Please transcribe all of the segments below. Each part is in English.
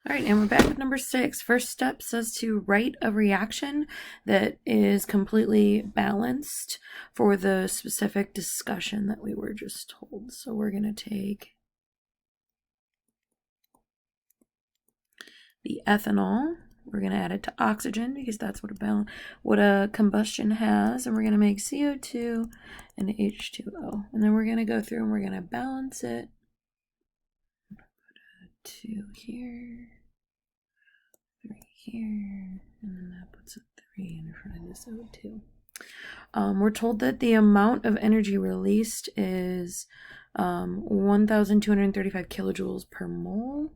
All right, and we're back with number 6. First step says to write a reaction that is completely balanced for the specific discussion that we were just told. So we're going to take the ethanol. We're going to add it to oxygen because that's what a combustion has. And we're going to make CO2 and H2O. And then we're going to go through and we're going to balance it. Put a 2 here. 3 here, and then that puts a 3 in front of this O2. We're told that the amount of energy released is 1,235 kilojoules per mole.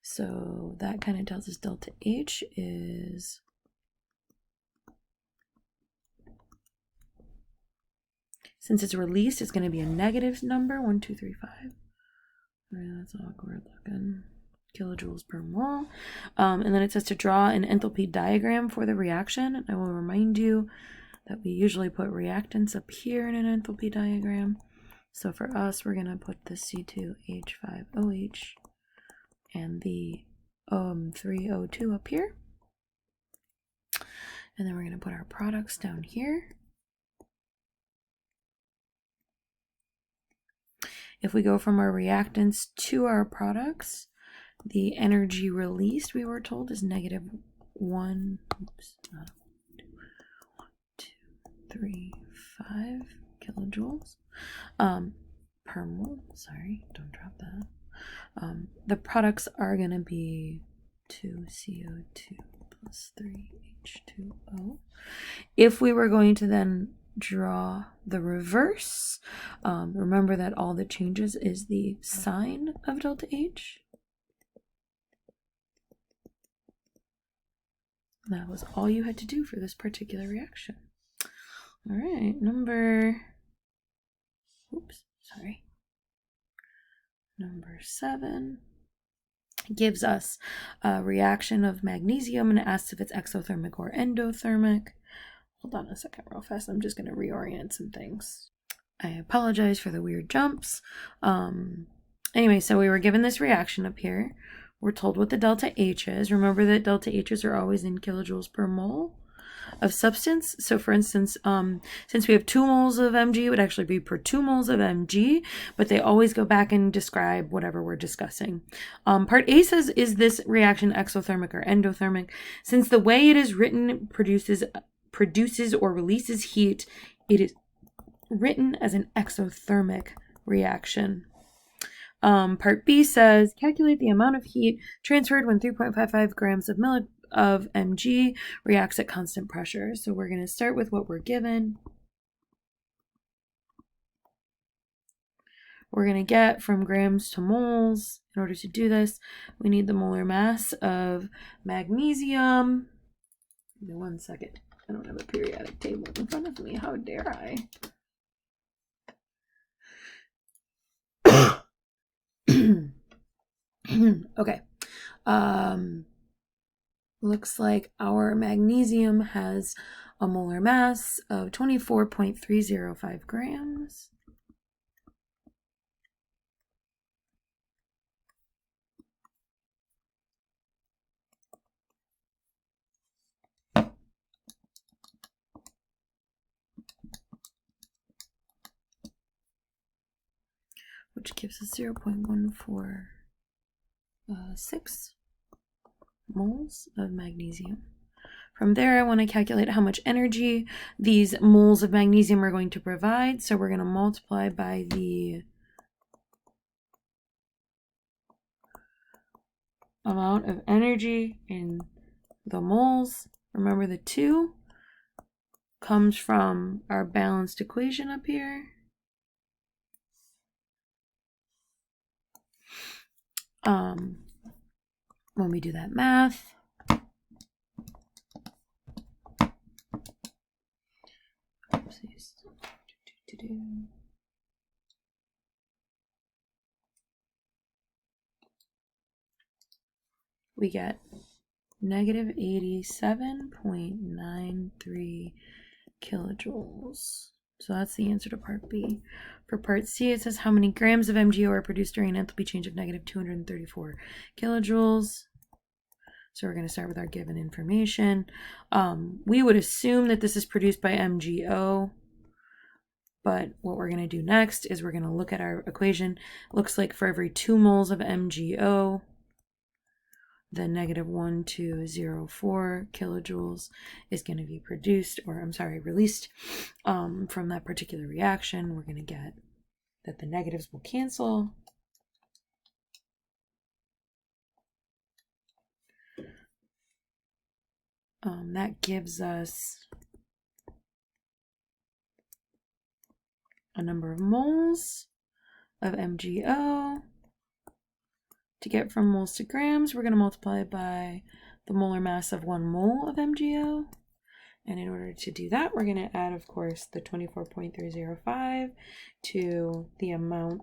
So that kind of tells us delta H is since it's released, it's going to be a negative number, 1,235. That's awkward looking. Kilojoules per mole. And then it says to draw an enthalpy diagram for the reaction. And I will remind you that we usually put reactants up here in an enthalpy diagram. So for us, we're going to put the C2H5OH and the 3O2 up here. And then we're going to put our products down here. If we go from our reactants to our products, the energy released, we were told, is negative 1, 3, 5 kilojoules per mole. Sorry, don't drop that. The products are going to be 2 CO2 plus 3 H2O. If we were going to then draw the reverse, remember that all that changes is the sign of delta H. That was all you had to do for this particular reaction. All right, number 7 gives us a reaction of magnesium and asks if it's exothermic or endothermic. Hold on a second real fast. I'm just going to reorient some things. I apologize for the weird jumps. Anyway, so we were given this reaction up here. We're told what the delta H is. Remember that delta H's are always in kilojoules per mole of substance. So for instance, since we have 2 moles of Mg, it would actually be per 2 moles of Mg, but they always go back and describe whatever we're discussing. Part A says, is this reaction exothermic or endothermic? Since the way it is written produces or releases heat, it is written as an exothermic reaction. Part B says, calculate the amount of heat transferred when 3.55 grams of Mg reacts at constant pressure. So we're going to start with what we're given. We're going to get from grams to moles. In order to do this, we need the molar mass of magnesium. Give me 1 second. I don't have a periodic table in front of me. How dare I? Okay. Looks like our magnesium has a molar mass of 24.305 grams. Which gives us 0.146 moles of magnesium. From there, I want to calculate how much energy these moles of magnesium are going to provide. So we're going to multiply by the amount of energy in the moles. Remember, the 2 comes from our balanced equation up here. When we do that math, we get negative 87.93 kilojoules. So that's the answer to part B. For part C, it says how many grams of MgO are produced during an enthalpy change of negative 234 kilojoules. So we're going to start with our given information. We would assume that this is produced by MgO, but what we're going to do next is we're going to look at our equation. Looks like for every 2 moles of MgO, the -1204 kilojoules is going to be produced, or I'm sorry, released from that particular reaction. We're going to get that the negatives will cancel. That gives us a number of moles of MgO. To get from moles to grams, we're going to multiply by the molar mass of 1 mole of MgO. And in order to do that, we're going to add, of course, the 24.305 to the amount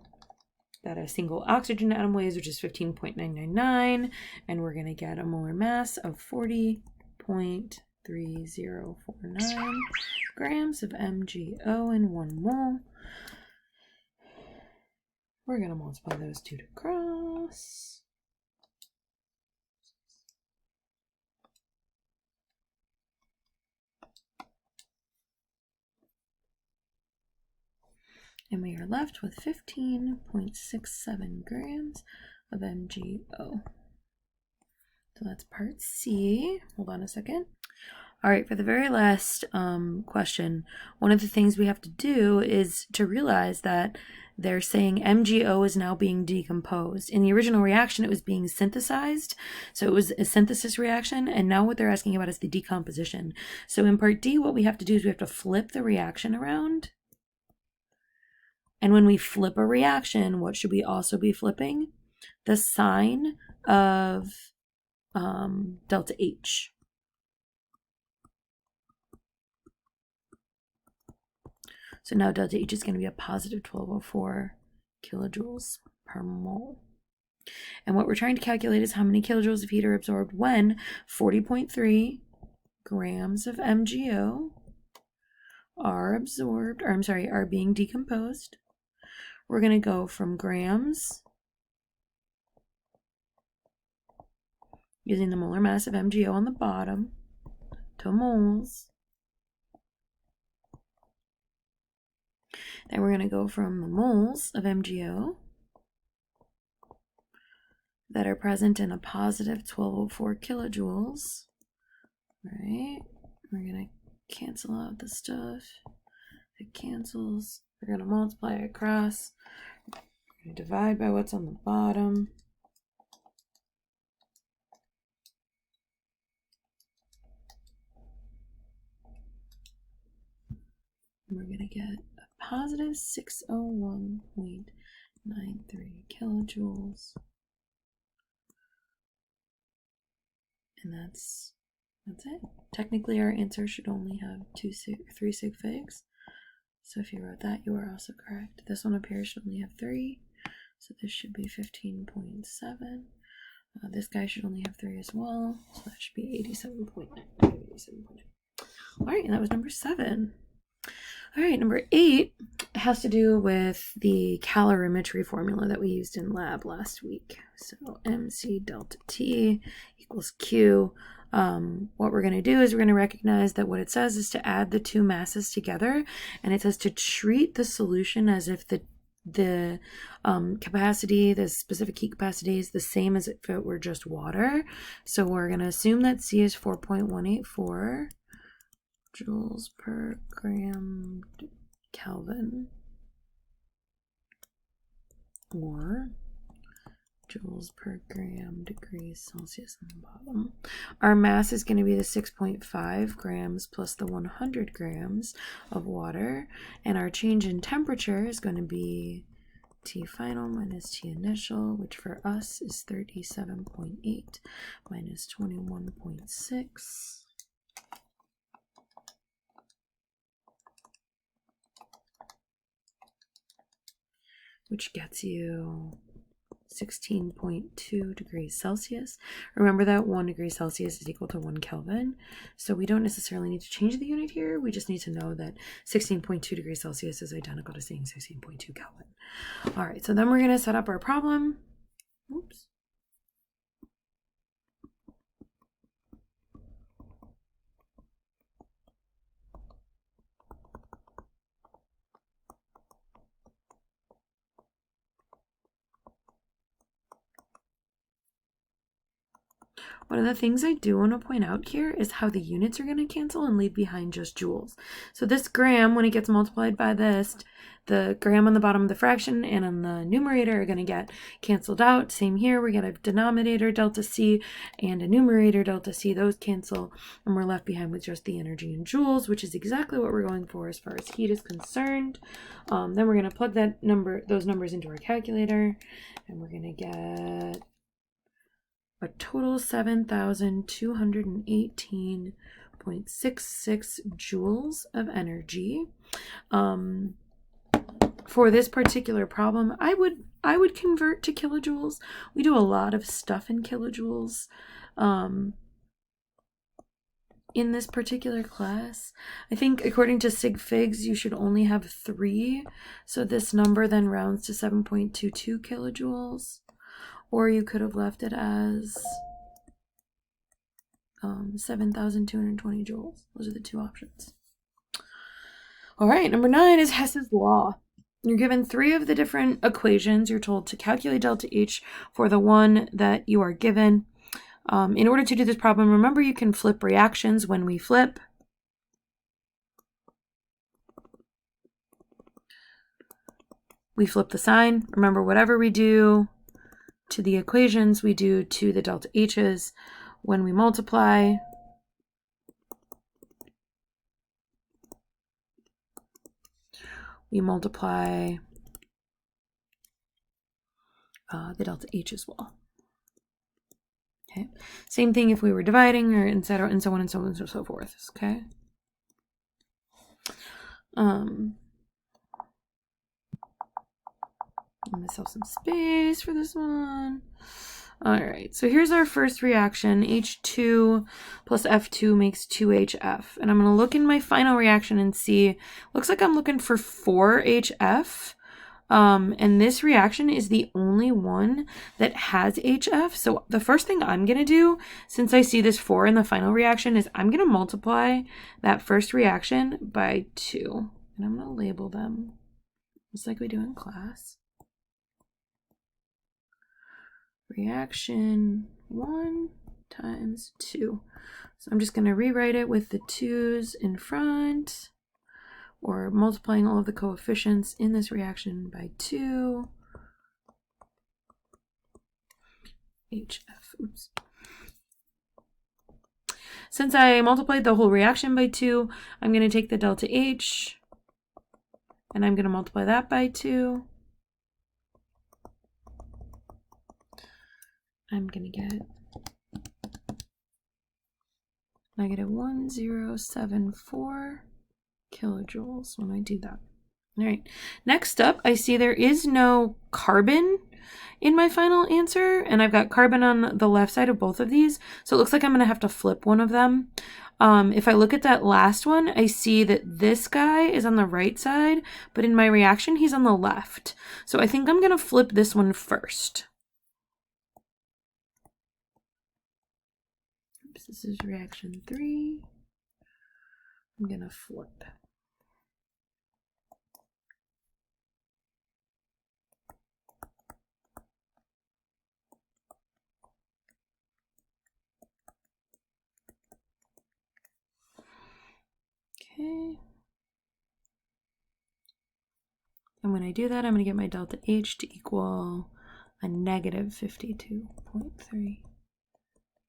that a single oxygen atom weighs, which is 15.999. And we're going to get a molar mass of 40.3049 grams of MgO in 1 mole. We're going to multiply those two to cross. And we are left with 15.67 grams of MgO. So that's part C. Hold on a second. All right, for the very last question, one of the things we have to do is to realize that they're saying MgO is now being decomposed. In the original reaction, it was being synthesized. So it was a synthesis reaction. And now what they're asking about is the decomposition. So in part D, what we have to do is we have to flip the reaction around. And when we flip a reaction, what should we also be flipping? The sign of delta H. So now delta H is going to be a positive 1204 kilojoules per mole. And what we're trying to calculate is how many kilojoules of heat are absorbed when 40.3 grams of MgO are absorbed, or I'm sorry, are being decomposed. We're going to go from grams using the molar mass of MgO on the bottom to moles. Then we're going to go from the moles of MgO that are present in a positive 1204 kilojoules. Right? We're going to cancel out the stuff. It cancels. We're going to multiply it across. We're going to divide by what's on the bottom. And we're going to get a positive 601.93 kilojoules. And that's it. Technically, our answer should only have 3 sig figs. So if you wrote that, you are also correct. This one up here should only have 3. So this should be 15.7. This guy should only have 3 as well. So that should be 87.9. 87.9. All right, and that was number 7. All right, number 8 has to do with the calorimetry formula that we used in lab last week. So MC delta T equals Q. What we're going to do is we're going to recognize that what it says is to add the two masses together, and it says to treat the solution as if the capacity, the specific heat capacity, is the same as if it were just water. So we're going to assume that C is 4.184 joules per gram Kelvin, or joules per gram degrees Celsius on the bottom. Our mass is going to be the 6.5 grams plus the 100 grams of water, and our change in temperature is going to be T final minus T initial, which for us is 37.8 minus 21.6. Which gets you 16.2 degrees Celsius. Remember that 1 degree Celsius is equal to 1 Kelvin. So we don't necessarily need to change the unit here. We just need to know that 16.2 degrees Celsius is identical to saying 16.2 Kelvin. All right, so then we're going to set up our problem. Oops. One of the things I do want to point out here is how the units are going to cancel and leave behind just joules. So this gram, when it gets multiplied by this, the gram on the bottom of the fraction and on the numerator are going to get canceled out. Same here, we get a denominator delta C and a numerator delta C. Those cancel, and we're left behind with just the energy in joules, which is exactly what we're going for as far as heat is concerned. Then we're going to plug those numbers into our calculator, and we're going to get a total 7,218.66 joules of energy. For this particular problem, I would convert to kilojoules. We do a lot of stuff in kilojoules in this particular class. I think according to Sig Figs, you should only have 3. So this number then rounds to 7.22 kilojoules. Or you could have left it as 7,220 joules. Those are the 2 options. All right, number 9 is Hess's law. You're given 3 of the different equations. You're told to calculate delta H for the one that you are given. In order to do this problem, remember you can flip reactions when we flip. We flip the sign. Remember, whatever we do to the equations, we do to the delta H's. When we multiply, we multiply the delta H as well. Okay. Same thing if we were dividing, or and so on and so on and so forth. Okay. Give myself some space for this one. All right, so here's our first reaction. H2 plus F2 makes 2HF. And I'm going to look in my final reaction and see, looks like I'm looking for 4HF. And this reaction is the only one that has HF. So the first thing I'm going to do, since I see this 4 in the final reaction, is I'm going to multiply that first reaction by 2. And I'm going to label them just like we do in class. Reaction 1 times 2. So I'm just going to rewrite it with the 2's in front, or multiplying all of the coefficients in this reaction by 2. HF. Oops. Since I multiplied the whole reaction by 2, I'm going to take the delta H, and I'm going to multiply that by 2. I'm going to get negative 1074 kilojoules when I do that. All right, next up, I see there is no carbon in my final answer, and I've got carbon on the left side of both of these, so it looks like I'm going to have to flip one of them. If I look at that last one, I see that this guy is on the right side, but in my reaction, he's on the left. So I think I'm going to flip this one first. This is reaction 3. I'm going to flip. Okay. And when I do that, I'm going to get my delta H to equal a negative 52.3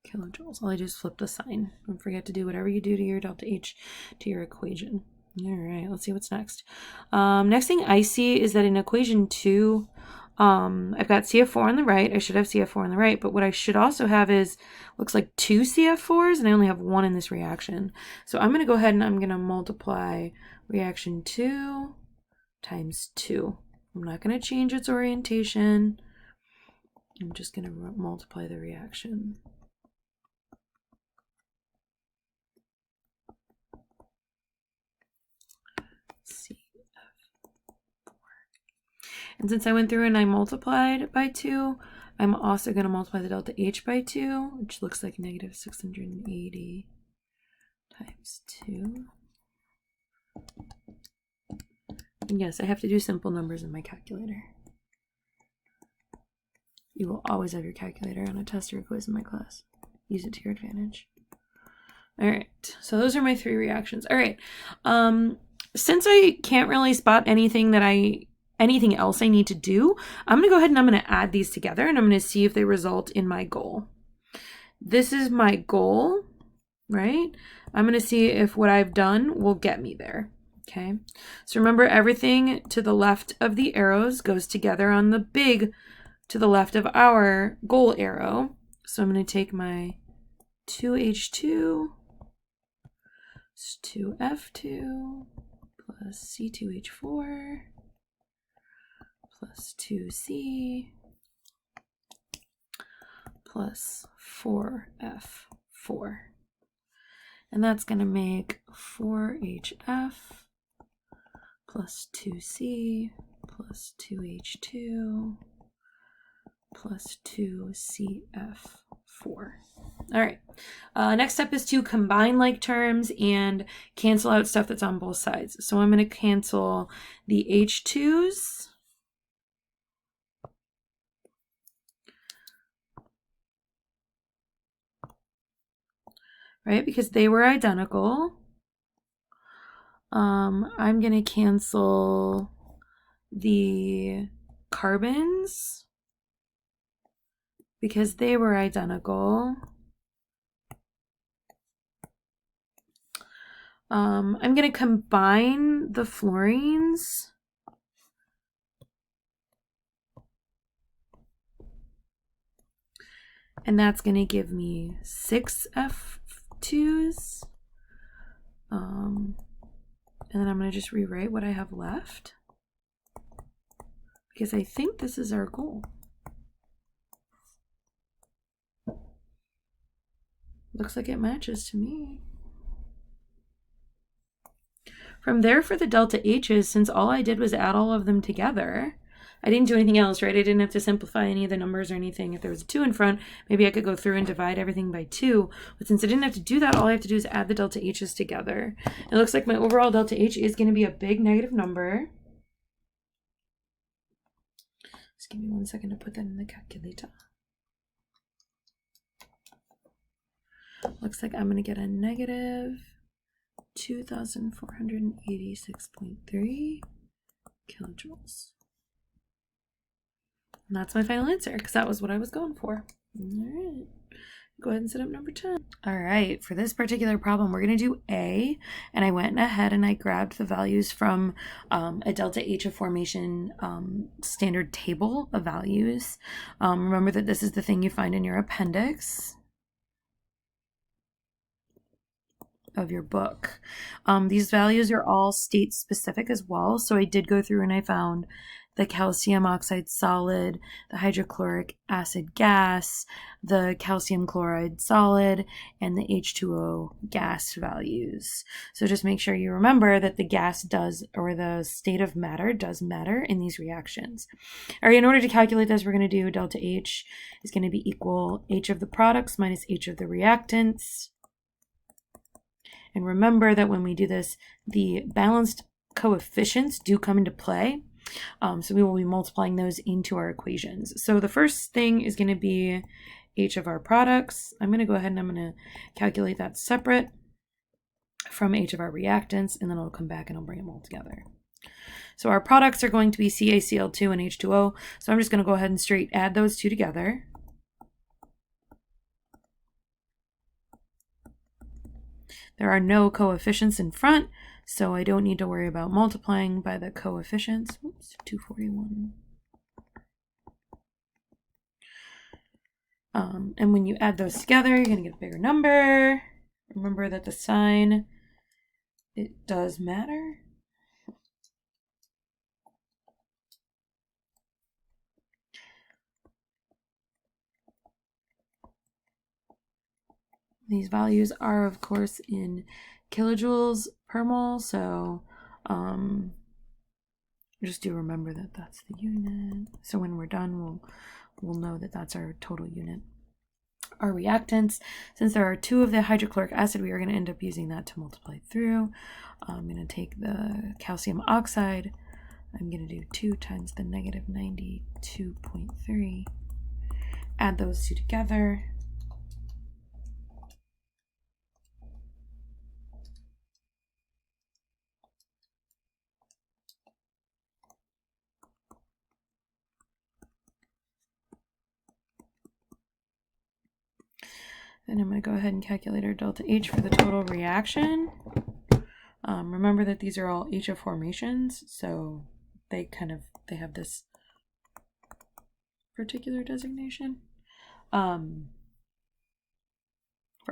kilojoules. All I do is flip the sign. Don't forget to do whatever you do to your delta H to your equation. All right, let's see what's next. Next thing I see is that in equation 2, I've got CF4 on the right. I should have CF4 on the right, but what I should also have is, looks like 2 CF4s, and I only have 1 in this reaction. So I'm going to go ahead and I'm going to multiply reaction 2 times 2. I'm not going to change its orientation. I'm just going to multiply the reaction. And since I went through and I multiplied by 2, I'm also going to multiply the delta H by 2, which looks like negative 680 times 2. And yes, I have to do simple numbers in my calculator. You will always have your calculator on a test or a quiz in my class. use it to your advantage. All right, so those are my 3 reactions. All right, since I can't really spot anything else I need to do, I'm gonna go ahead and I'm gonna add these together and I'm gonna see if they result in my goal. This is my goal, right? I'm gonna see if what I've done will get me there. Okay, so remember, everything to the left of the arrows goes together on the big to the left of our goal arrow. So I'm going to take my 2H2 plus 2F2 plus C2H4 plus 2C plus 4F4. And that's going to make 4HF plus 2C plus 2H2 plus 2CF4. All right. Next step is to combine like terms and cancel out stuff that's on both sides. So I'm going to cancel the H2s. Right, because they were identical. I'm going to cancel the carbons because they were identical. I'm going to combine the fluorines. And that's going to give me 6 F2s. And then I'm going to just rewrite what I have left, because I think this is our goal. Looks like it matches to me. From there, for the delta H's, since all I did was add all of them together, I didn't do anything else, right? I didn't have to simplify any of the numbers or anything. If there was a 2 in front, maybe I could go through and divide everything by 2. But since I didn't have to do that, all I have to do is add the delta H's together. It looks like my overall delta H is going to be a big negative number. Just give me 1 second to put that in the calculator. Looks like I'm going to get a negative 2,486.3 kilojoules. And that's my final answer, because that was what I was going for. All right. Go ahead and set up number 10. All right, for this particular problem, we're going to do A, and I went ahead and I grabbed the values from a delta H of formation standard table of values. Remember that this is the thing you find in your appendix of your book. These values are all state specific as well, so I did go through and I found the calcium oxide solid, the hydrochloric acid gas, the calcium chloride solid, and the H2O gas values. So just make sure you remember that the gas does, or the state of matter does matter in these reactions. All right, in order to calculate this, we're going to do delta H is going to be equal H of the products minus H of the reactants. And remember that when we do this, the balanced coefficients do come into play. So we will be multiplying those into our equations. So the first thing is going to be H of our products. I'm going to go ahead and I'm going to calculate that separate from H of our reactants, and then I'll come back and I'll bring them all together. So our products are going to be CaCl2 and H2O. So I'm just going to go ahead and straight add those two together. There are no coefficients in front, so I don't need to worry about multiplying by the coefficients. Oops, 241. And when you add those together, you're going to get a bigger number. Remember that the sign, it does matter. These values are, of course, in kilojoules per mole, so just do remember that that's the unit. So when we're done, we'll know that that's our total unit. Our reactants, since there are 2 of the hydrochloric acid, we are going to end up using that to multiply through. I'm going to take the calcium oxide. I'm going to do 2 times the negative 92.3. Add those two together. And I'm going to go ahead and calculate our delta H for the total reaction. Remember that these are all HF formations, so they have this particular designation. For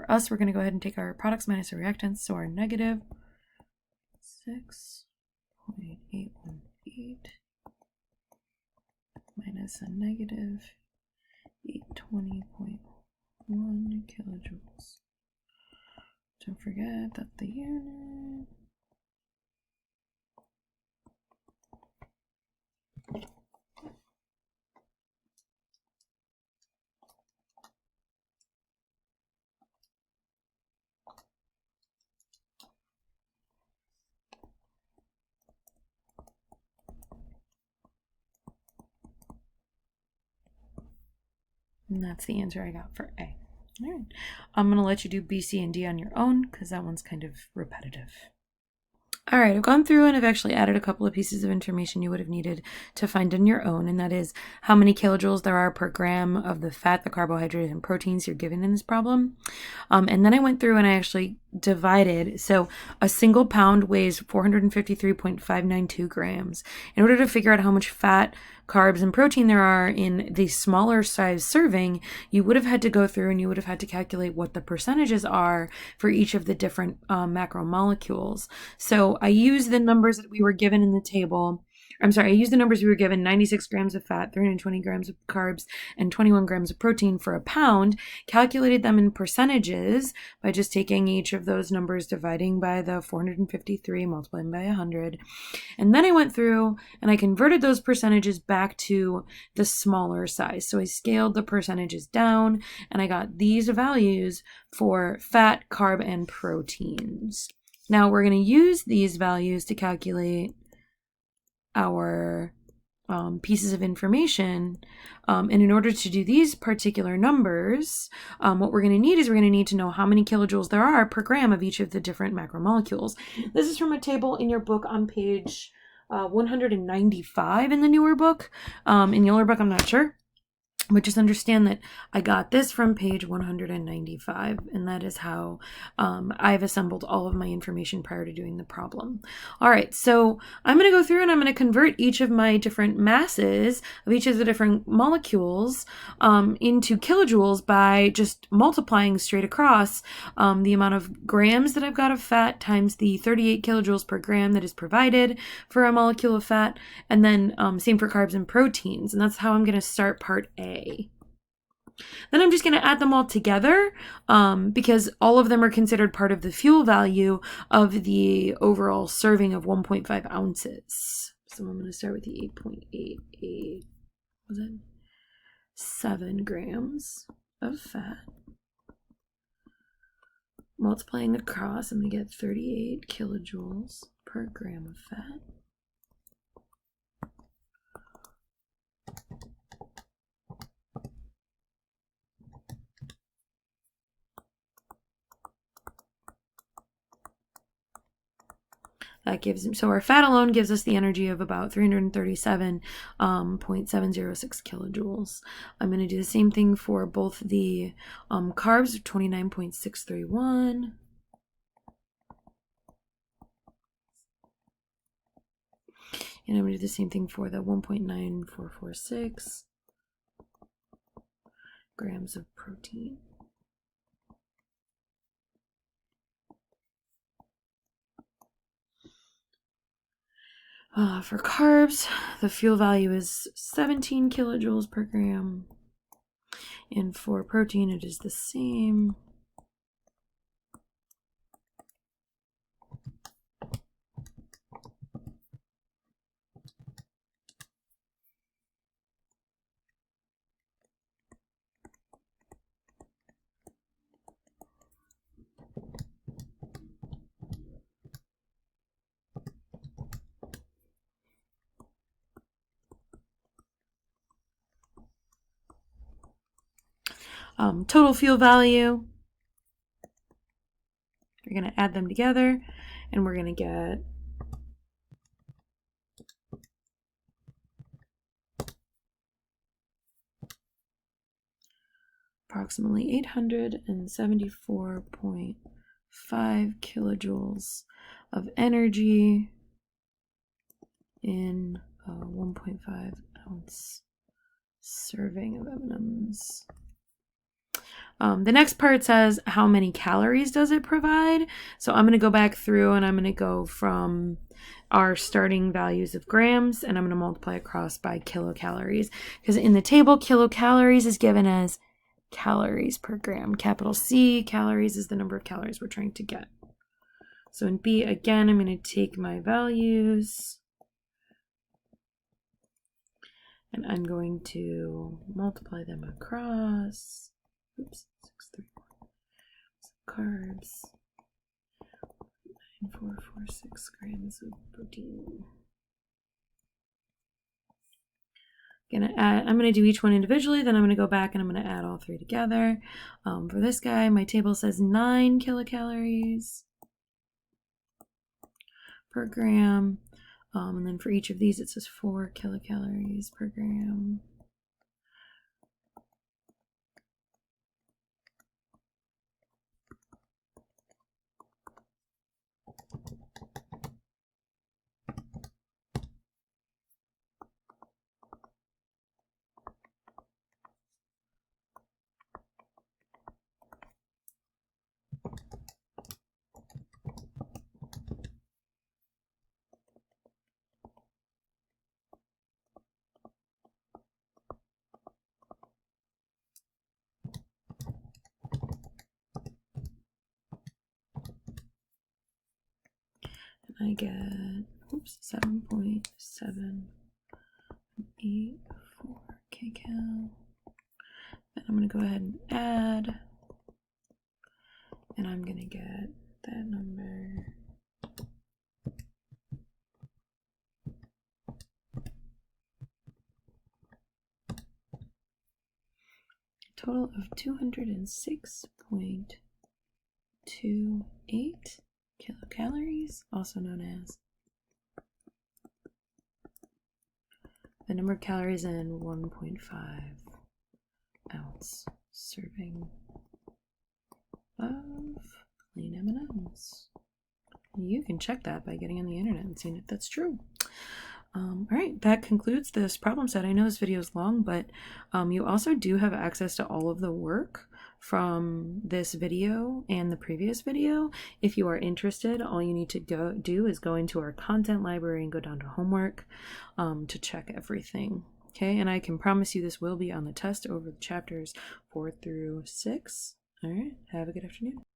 us, we're going to go ahead and take our products minus our reactants, so our negative 6.818 minus a negative 820.1 kilojoules. Don't forget that the unit and that's the answer I got for A. All right, I'm going to let you do B, C, and D on your own because that one's kind of repetitive. All right, I've gone through and I've actually added a couple of pieces of information you would have needed to find on your own, and that is how many kilojoules there are per gram of the fat, the carbohydrate, and proteins you're given in this problem. And then I went through and I actually divided. So a single pound weighs 453.592 grams. In order to figure out how much fat, carbs, and protein there are in the smaller size serving, you would have had to go through and you would have had to calculate what the percentages are for each of the different macromolecules. So I used the numbers that we were given in the table. I used the numbers we were given: 96 grams of fat, 320 grams of carbs, and 21 grams of protein for a pound, calculated them in percentages by just taking each of those numbers, dividing by the 453, multiplying by 100. And then I went through and I converted those percentages back to the smaller size. So I scaled the percentages down and I got these values for fat, carb, and proteins. Now we're going to use these values to calculate our pieces of information. And in order to do these particular numbers, what we're going to need is we're going to need to know how many kilojoules there are per gram of each of the different macromolecules. This is from a table in your book on page 195 in the newer book. In the older book, I'm not sure. But just understand that I got this from page 195, and that is how I've assembled all of my information prior to doing the problem. All right, so I'm going to go through and I'm going to convert each of my different masses of each of the different molecules into kilojoules by just multiplying straight across the amount of grams that I've got of fat times the 38 kilojoules per gram that is provided for a molecule of fat, and then same for carbs and proteins, and that's how I'm going to start part A. Then I'm just going to add them all together because all of them are considered part of the fuel value of the overall serving of 1.5 ounces. So I'm going to start with the 8.88, was it 7 grams of fat. Multiplying across, I'm going to get 38 kilojoules per gram of fat. That gives, so our fat alone gives us the energy of about 337.706 kilojoules. I'm going to do the same thing for both the carbs, 29.631. And I'm going to do the same thing for the 1.9446 grams of protein. For carbs, the fuel value is 17 kilojoules per gram. And for protein, it is the same. Total fuel value, we're going to add them together and we're going to get approximately 874.5 kilojoules of energy in a 1.5 ounce serving of M&Ms. The next part says how many calories does it provide. So I'm going to go back through and I'm going to go from our starting values of grams and I'm going to multiply across by kilocalories, because in the table kilocalories is given as calories per gram. Capital C, calories is the number of calories we're trying to get. So in B, again, I'm going to take my values and I'm going to multiply them across. Oops, 631. Carbs. 9446 grams of protein. I'm gonna do each one individually, then I'm gonna go back and I'm gonna add all three together. For this guy, my table says 9 kilocalories per gram. And then for each of these, it says 4 kilocalories per gram. I get 7.784 kcal. Then I'm going to go ahead and add, and I'm going to get that number. Total of 206.28 kilocalories, also known as the number of calories in 1.5 ounce serving of plain M&Ms. You can check that by getting on the internet and seeing if that's true. All right, that concludes this problem set. I know this video is long, but you also do have access to all of the work from this video and the previous video. If you are interested, all you need to do is go into our content library and go down to homework to check everything. Okay, and I can promise you this will be on the test over the chapters 4 through 6. All right, have a good afternoon.